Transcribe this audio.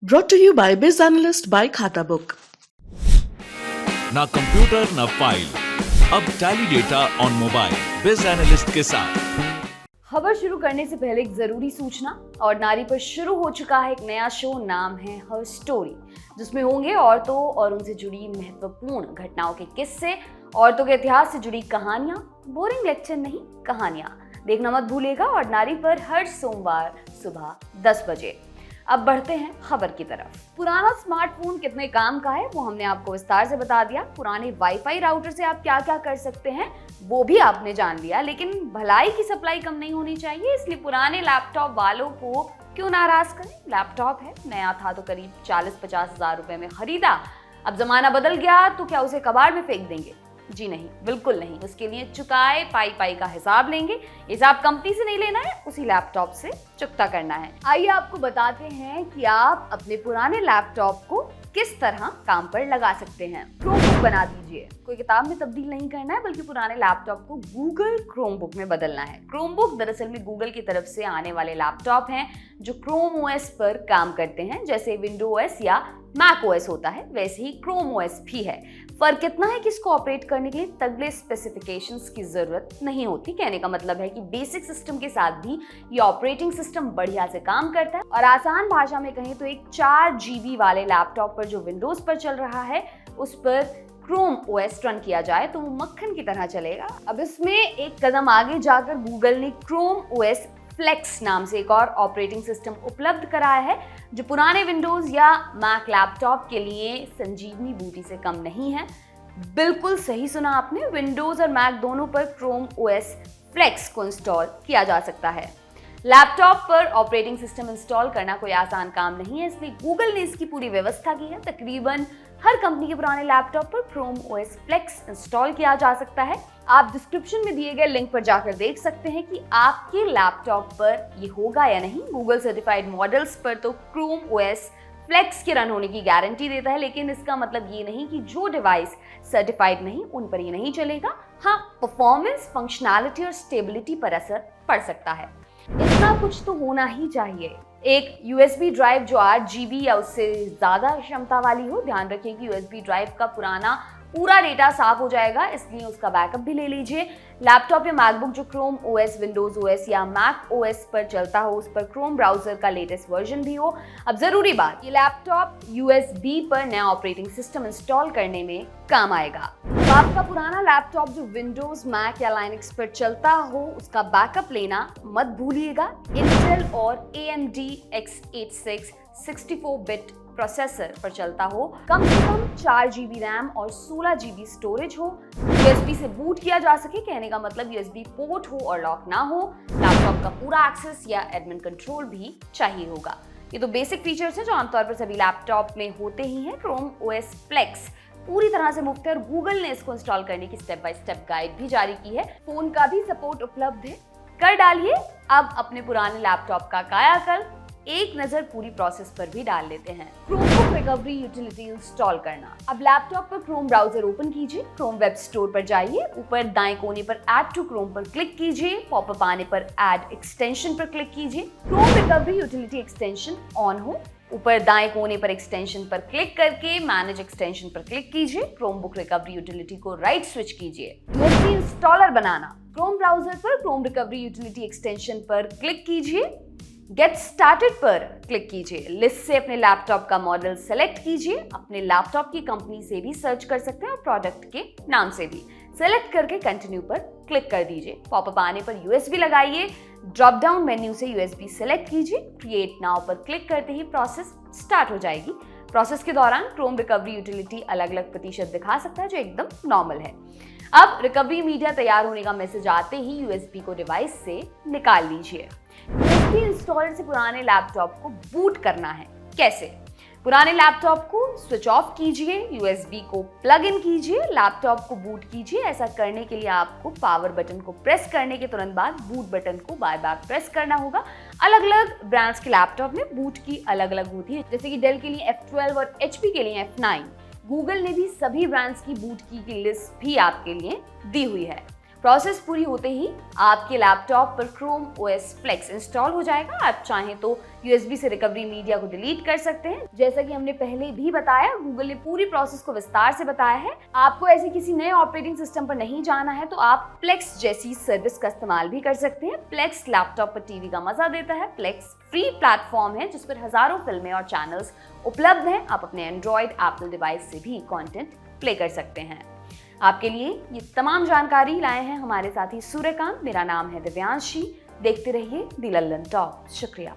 Brought to you by Biz Analyst by खाता book. ना computer ना फाइल, अब टैली डेटा ऑन मोबाइल बिज एनालिस्ट के साथ। खबर शुरू करने से पहले एक जरूरी सूचना। और नारी पर शुरू हो चुका है एक नया शो, नाम है हर स्टोरी, जिसमें होंगे औरतों और उनसे जुड़ी महत्वपूर्ण घटनाओं के किस्से, औरतों के इतिहास से जुड़ी कहानियां, बोरिंग लेक्चर नहीं, कहानियां। देखना मत भूलिएगा। और नारी पर हर सोमवार सुबह 10 बजे। अब बढ़ते हैं खबर की तरफ। पुराना स्मार्टफोन कितने काम का है वो हमने आपको विस्तार से बता दिया। पुराने वाईफाई राउटर से आप क्या क्या कर सकते हैं वो भी आपने जान लिया। लेकिन भलाई की सप्लाई कम नहीं होनी चाहिए, इसलिए पुराने लैपटॉप वालों को क्यों नाराज करें। लैपटॉप है, नया था तो करीब 40-50 हजार रुपए में खरीदा, अब जमाना बदल गया तो क्या उसे कबाड़ में फेंक देंगे? जी नहीं, बिल्कुल नहीं। उसके लिए चुकाए पाई का हिसाब लेंगे। हिसाब कंपनी से नहीं लेना है, उसी लैपटॉप से चुकता करना है। आइए आपको बताते हैं कि आप अपने पुराने लैपटॉप को किस तरह काम पर लगा सकते हैं। क्रोमबुक बना दीजिए। कोई किताब में तब्दील नहीं करना है, बल्कि पुराने लैपटॉप को गूगल क्रोमबुक में बदलना है। क्रोमबुक दरअसल में गूगल की तरफ से आने वाले लैपटॉप हैं जो क्रोम ओएस पर काम करते हैं। जैसे विंडो ओएस या मैक ओएस होता है, वैसे ही क्रोम ओएस भी है। फर्क इतना है कि इसको ऑपरेट करने के लिए तगड़े स्पेसिफिकेशंस की जरूरत नहीं होती। कहने का मतलब है कि बेसिक सिस्टम के साथ भी ये ऑपरेटिंग सिस्टम बढ़िया से काम करता है। और आसान भाषा में कहें तो एक 4 GB वाले लैपटॉप पर जो विंडोज पर चल रहा है, उस पर क्रोम ओएस रन किया जाए तो वो मक्खन की तरह चलेगा। अब इसमें एक कदम आगे जाकर गूगल ने क्रोम ओएस फ्लेक्स नाम से एक और ऑपरेटिंग सिस्टम उपलब्ध कराया है, जो पुराने विंडोज या मैक लैपटॉप के लिए संजीवनी बूटी से कम नहीं है। बिल्कुल सही सुना आपने, विंडोज और मैक दोनों पर क्रोम ओएस फ्लेक्स को इंस्टॉल किया जा सकता है। लैपटॉप पर ऑपरेटिंग सिस्टम इंस्टॉल करना कोई आसान काम नहीं है, इसलिए गूगल ने इसकी पूरी व्यवस्था की है। तकरीबन हर कंपनी के पुराने लैपटॉप पर क्रोम ओएस फ्लेक्स इंस्टॉल किया जा सकता है। आप डिस्क्रिप्शन में दिए गए लिंक पर जाकर देख सकते हैं कि आपके लैपटॉप पर ये होगा या नहीं। गूगल सर्टिफाइड मॉडल्स पर तो क्रोम ओएस फ्लेक्स के रन होने की गारंटी देता है, लेकिन इसका मतलब ये नहीं कि जो डिवाइस सर्टिफाइड नहीं उन पर ये नहीं चलेगा। हाँ, परफॉर्मेंस, फंक्शनैलिटी और स्टेबिलिटी पर असर पड़ सकता है। इतना कुछ तो होना ही चाहिए। एक यूएसबी ड्राइव जो 8 GB या उससे ज्यादा क्षमता वाली हो। ध्यान रखिए कि यूएसबी ड्राइव का पुराना पूरा डेटा साफ हो जाएगा, इसलिए उसका बैकअप भी ले लीजिए। लैपटॉप या मैकबुक जो क्रोम ओएस, विंडोज ओएस या मैक ओएस पर चलता हो, उस पर क्रोम ब्राउजर का लेटेस्ट वर्जन भी हो। अब जरूरी बात, ये लैपटॉप यूएसबी पर नया ऑपरेटिंग सिस्टम इंस्टॉल करने में काम आएगा। तो आपका पुराना लैपटॉप जो विंडोज, मैक या लाइनक्स पर चलता हो, उसका बैकअप लेना मत भूलिएगा। इंटेल और AMD X86 64 बिट प्रोसेसर पर चलता हो, कम से कम 4 GB रैम और 16 GB स्टोरेज हो, USB से बूट किया जा सके। कहने का मतलब USB पोर्ट हो और लॉक ना हो। लैपटॉप का पूरा एक्सेस या एडमिन कंट्रोल भी चाहिए होगा। ये तो बेसिक फीचर्स हैं जो आमतौर पर सभी लैपटॉप में होते ही हैं। क्रोम ओएस फ्लेक्स पूरी तरह से मुफ्त है और गूगल ने इसको इंस्टॉल करने की स्टेप बाय स्टेप गाइड भी जारी की है। फोन का भी सपोर्ट उपलब्ध है, कर डालिए। अब अपने पुराने लैपटॉप का कायाकल्प, एक नजर पूरी प्रोसेस पर भी डाल लेते हैं। क्रोमबुक रिकवरी यूटिलिटी इंस्टॉल करना। अब लैपटॉप पर क्रोम ब्राउजर ओपन कीजिए, क्रोम वेब स्टोर पर जाइए, ऊपर दाएं कोने पर ऐड टू क्रोम पर क्लिक कीजिए, पॉपअप आने पर ऐड एक्सटेंशन पर क्लिक कीजिए। Chrome recovery utility extension on हो, ऊपर दाएं कोने पर एक्सटेंशन पर क्लिक करके मैनेज एक्सटेंशन पर क्लिक कीजिए। क्रोमबुक रिकवरी यूटिलिटी को राइट स्विच कीजिए। यूएसबी इंस्टॉलर बनाना। क्रोम ब्राउजर पर क्रोम रिकवरी यूटिलिटी एक्सटेंशन पर क्लिक कीजिए, गेट स्टार्टेड पर क्लिक कीजिए। लिस्ट से अपने लैपटॉप का मॉडल सेलेक्ट कीजिए। अपने लैपटॉप की कंपनी से भी सर्च कर सकते हैं और प्रोडक्ट के नाम से भी। सेलेक्ट करके कंटिन्यू पर क्लिक कर दीजिए। पॉपअप आने पर यूएसबी लगाइए, ड्रॉप डाउन मेन्यू से यूएसबी सेलेक्ट कीजिए। क्रिएट नाउ पर क्लिक करते ही प्रोसेस स्टार्ट हो जाएगी। प्रोसेस के दौरान क्रोम रिकवरी यूटिलिटी अलग अलग प्रतिशत दिखा सकता है, जो एकदम नॉर्मल है। अब रिकवरी मीडिया तैयार होने का मैसेज आते ही यूएसबी को डिवाइस से निकाल लीजिए। यूएसबी इंस्टॉलर से पुराने लैपटॉप को बूट करना है। कैसे? पुराने लैपटॉप को स्विच ऑफ कीजिए, यूएसबी को प्लग इन कीजिए, लैपटॉप को बूट कीजिए। ऐसा करने के लिए आपको पावर बटन को प्रेस करने के तुरंत बाद बूट बटन को बार बार प्रेस करना होगा। अलग अलग ब्रांड्स के लैपटॉप में बूट की अलग अलग होती है, जैसे कि डेल के लिए F12 और HP के लिए F9। गूगल ने भी सभी ब्रांड्स की बूट की लिस्ट भी आपके लिए दी हुई है। प्रोसेस पूरी होते ही आपके लैपटॉप पर क्रोम OS Flex इंस्टॉल हो जाएगा। आप चाहें तो USB से रिकवरी मीडिया को डिलीट कर सकते हैं। जैसा कि हमने पहले भी बताया, गूगल ने पूरी प्रोसेस को विस्तार से बताया है। आपको ऐसे किसी नए ऑपरेटिंग सिस्टम पर नहीं जाना है तो आप Plex जैसी सर्विस का इस्तेमाल भी कर सकते हैं। Plex लैपटॉप पर टीवी का मजा देता है। Plex फ्री प्लेटफॉर्म है जिस पर हजारों फिल्में और चैनल्स उपलब्ध हैं। आप अपने एंड्रॉइड एप्पल डिवाइस से भी कंटेंट प्ले कर सकते हैं। आपके लिए ये तमाम जानकारी लाए हैं हमारे साथी सूर्यकांत। मेरा नाम है दिव्यांशी। देखते रहिए दी लल्लन टॉप। शुक्रिया।